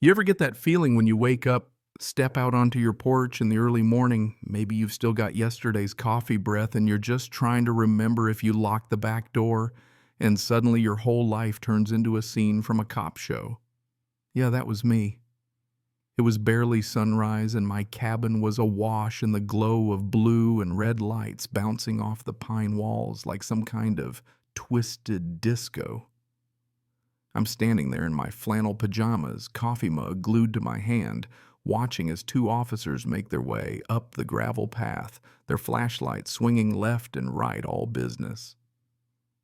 You ever get that feeling when you wake up, step out onto your porch in the early morning, maybe you've still got yesterday's coffee breath and you're just trying to remember if you locked the back door, and suddenly your whole life turns into a scene from a cop show? Yeah, that was me. It was barely sunrise and my cabin was awash in the glow of blue and red lights bouncing off the pine walls like some kind of twisted disco. I'm standing there in my flannel pajamas, coffee mug glued to my hand, watching as two officers make their way up the gravel path, their flashlights swinging left and right, all business.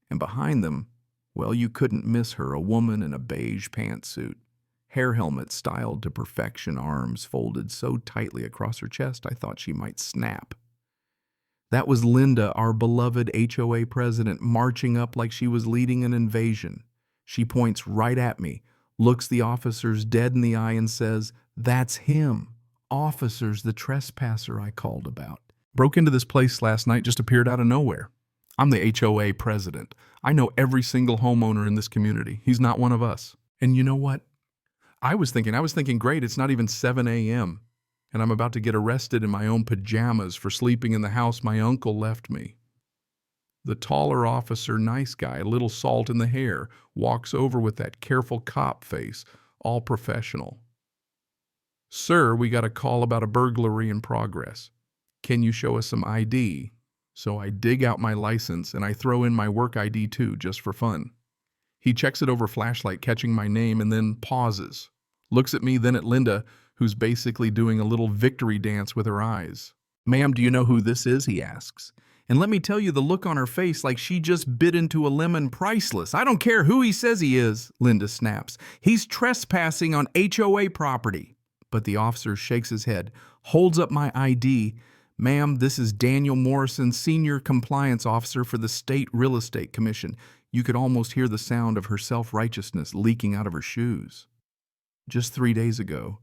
And behind them, well, you couldn't miss her, a woman in a beige pantsuit, hair helmet styled to perfection, arms folded so tightly across her chest I thought she might snap. That was Linda, our beloved HOA president, marching up like she was leading an invasion. She points right at me, looks the officers dead in the eye and says, "That's him. Officers, the trespasser I called about. Broke into this place last night, just appeared out of nowhere. I'm the HOA president. I know every single homeowner in this community. He's not one of us." And you know what? I was thinking, great, it's not even 7 a.m. and I'm about to get arrested in my own pajamas for sleeping in the house my uncle left me. The taller officer, nice guy, a little salt in the hair, walks over with that careful cop face, all professional. "Sir, we got a call about a burglary in progress. Can you show us some ID?" So I dig out my license and I throw in my work ID too, just for fun. He checks it over flashlight, catching my name, and then pauses. Looks at me, then at Linda, who's basically doing a little victory dance with her eyes. "Ma'am, do you know who this is?" he asks. And let me tell you, the look on her face like she just bit into a lemon, priceless. "I don't care who he says he is," Linda snaps. "He's trespassing on HOA property." But the officer shakes his head, holds up my ID. "Ma'am, this is Daniel Morrison, Senior Compliance Officer for the State Real Estate Commission." You could almost hear the sound of her self-righteousness leaking out of her shoes. Just 3 days ago,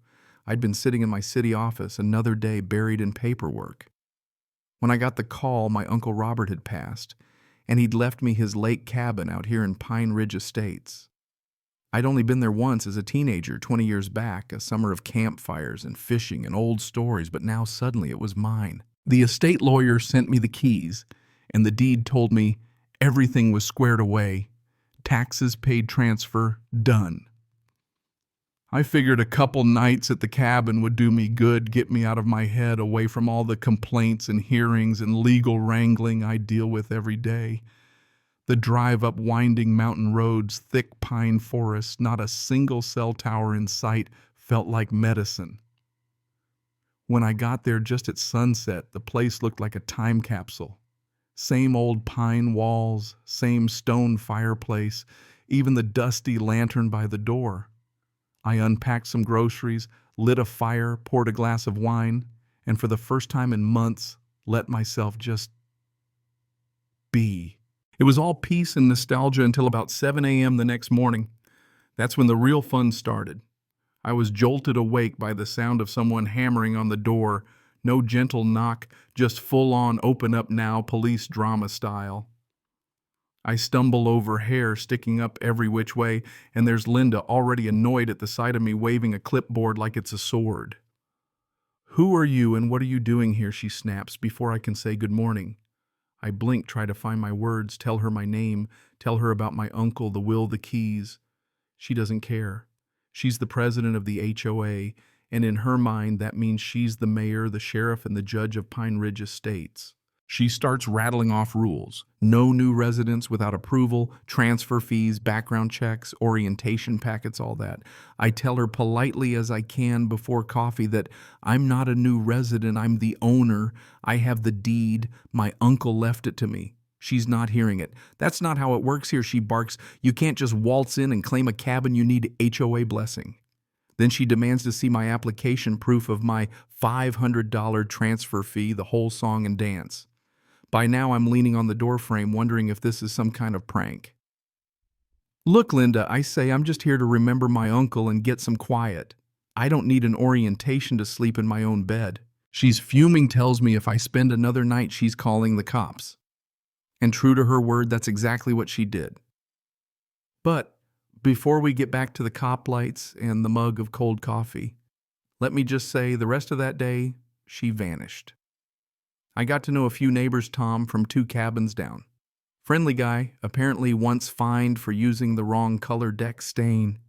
I'd been sitting in my city office, another day buried in paperwork. When I got the call, my Uncle Robert had passed, and he'd left me his lake cabin out here in Pine Ridge Estates. I'd only been there once as a teenager 20 years back, a summer of campfires and fishing and old stories, but now suddenly it was mine. The estate lawyer sent me the keys, and the deed told me everything was squared away. Taxes paid, transfer, done. I figured a couple nights at the cabin would do me good, get me out of my head, away from all the complaints and hearings and legal wrangling I deal with every day. The drive up winding mountain roads, thick pine forests, not a single cell tower in sight, felt like medicine. When I got there just at sunset, the place looked like a time capsule. Same old pine walls, same stone fireplace, even the dusty lantern by the door. I unpacked some groceries, lit a fire, poured a glass of wine, and for the first time in months, let myself just be. It was all peace and nostalgia until about 7 a.m. the next morning. That's when the real fun started. I was jolted awake by the sound of someone hammering on the door. No gentle knock, just full-on open up now, police drama style. I stumble over, hair sticking up every which way, and there's Linda already annoyed at the sight of me, waving a clipboard like it's a sword. "Who are you and what are you doing here?" she snaps before I can say good morning. I blink, try to find my words, tell her my name, tell her about my uncle, the will, the keys. She doesn't care. She's the president of the HOA, and in her mind that means she's the mayor, the sheriff, and the judge of Pine Ridge Estates. She starts rattling off rules. No new residents without approval, transfer fees, background checks, orientation packets, all that. I tell her politely as I can before coffee that I'm not a new resident, I'm the owner. I have the deed. My uncle left it to me. She's not hearing it. "That's not how it works here," she barks. "You can't just waltz in and claim a cabin, you need HOA blessing." Then she demands to see my application proof of my $500 transfer fee, the whole song and dance. By now, I'm leaning on the doorframe, wondering if this is some kind of prank. "Look, Linda," I say, "I'm just here to remember my uncle and get some quiet. I don't need an orientation to sleep in my own bed." She's fuming, tells me if I spend another night, she's calling the cops. And true to her word, that's exactly what she did. But Before we get back to the cop lights and the mug of cold coffee, let me just say the rest of that day, she vanished. I got to know a few neighbors, Tom, from 2 cabins down. Friendly guy, apparently once fined for using the wrong color deck stain.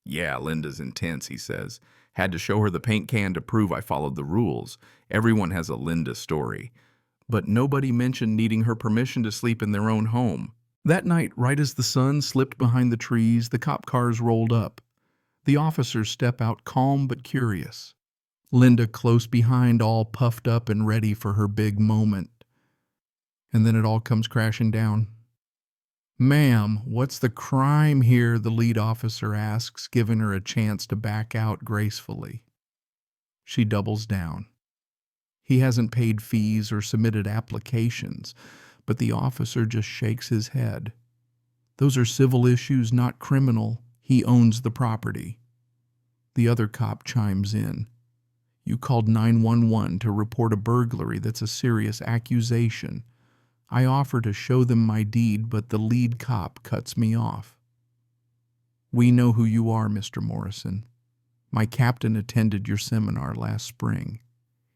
Yeah, Linda's intense, he says. Had to show her the paint can to prove I followed the rules. Everyone has a Linda story. But nobody mentioned needing her permission to sleep in their own home. That night, right as the sun slipped behind the trees, the cop cars rolled up. The officers step out calm but curious. Linda close behind, all puffed up and ready for her big moment. And then it all comes crashing down. "Ma'am, what's the crime here?" the lead officer asks, giving her a chance to back out gracefully. She doubles down. He hasn't paid fees or submitted applications, but the officer just shakes his head. Those are civil issues, not criminal. He owns the property. The other cop chimes in. "You called 911 to report a burglary. That's a serious accusation." I offer to show them my deed, but the lead cop cuts me off. "We know who you are, Mr. Morrison. My captain attended your seminar last spring."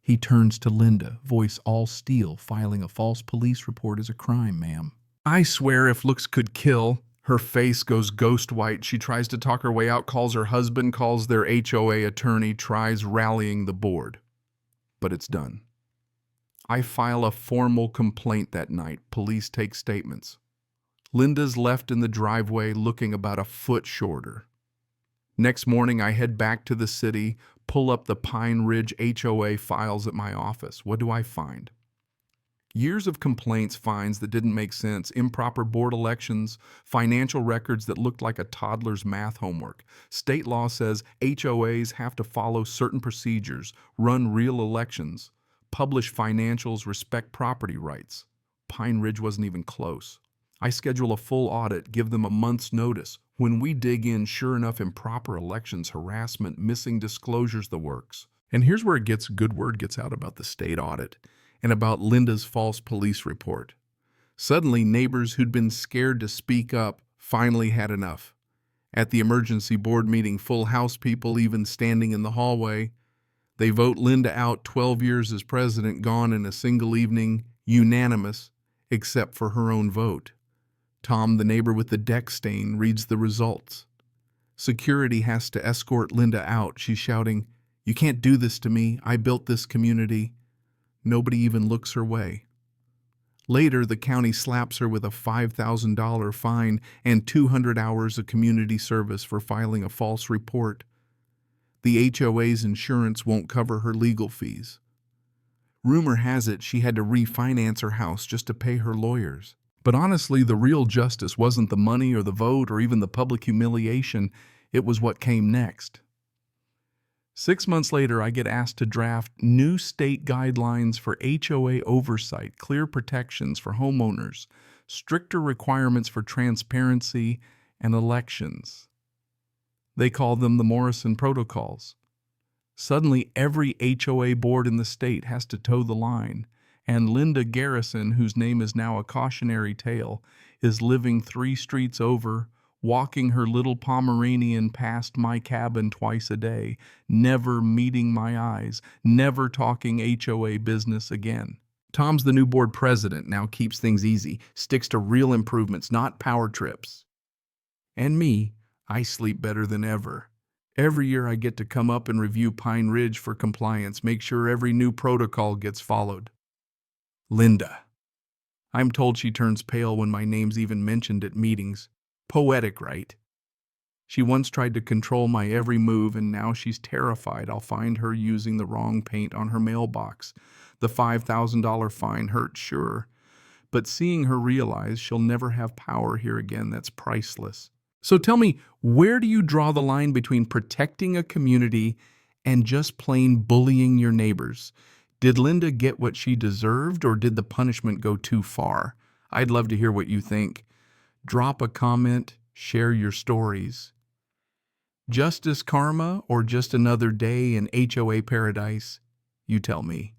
He turns to Linda, voice all steel. "Filing a false police report is a crime, ma'am." I swear if looks could kill. Her face goes ghost white. She tries to talk her way out, calls her husband, calls their HOA attorney, tries rallying the board. But it's done. I file a formal complaint that night. Police take statements. Linda's left in the driveway looking about a foot shorter. Next morning, I head back to the city, pull up the Pine Ridge HOA files at my office. What do I find? Years of complaints, fines that didn't make sense, improper board elections, financial records that looked like a toddler's math homework. State law says HOAs have to follow certain procedures, run real elections, publish financials, respect property rights. Pine Ridge wasn't even close. I schedule a full audit, give them a month's notice. When we dig in, sure enough, improper elections, harassment, missing disclosures, the works. And here's where good word gets out about the state audit and about Linda's false police report. Suddenly, neighbors who'd been scared to speak up finally had enough. At the emergency board meeting, full house, people even standing in the hallway. They vote Linda out, 12 years as president, gone in a single evening, unanimous, except for her own vote. Tom, the neighbor with the deck stain, reads the results. Security has to escort Linda out. She's shouting, "You can't do this to me. I built this community." Nobody even looks her way. Later, the county slaps her with a $5,000 fine and 200 hours of community service for filing a false report. The HOA's insurance won't cover her legal fees. Rumor has it she had to refinance her house just to pay her lawyers. But honestly, the real justice wasn't the money or the vote or even the public humiliation. It was what came next. 6 months later, I get asked to draft new state guidelines for HOA oversight, clear protections for homeowners, stricter requirements for transparency and elections. They call them the Morrison Protocols. Suddenly, every HOA board in the state has to toe the line, and Linda Garrison, whose name is now a cautionary tale, is living 3 streets over, walking her little Pomeranian past my cabin twice a day, never meeting my eyes, never talking HOA business again. Tom's the new board president, now keeps things easy, sticks to real improvements, not power trips. And me, I sleep better than ever. Every year I get to come up and review Pine Ridge for compliance, make sure every new protocol gets followed. Linda. I'm told she turns pale when my name's even mentioned at meetings. Poetic, right? She once tried to control my every move, and now she's terrified I'll find her using the wrong paint on her mailbox. The $5,000 fine hurt, sure, but seeing her realize she'll never have power here again, that's priceless. So tell me, where do you draw the line between protecting a community and just plain bullying your neighbors? Did Linda get what she deserved, or did the punishment go too far? I'd love to hear what you think. Drop a comment, share your stories. Justice karma or just another day in HOA paradise? You tell me.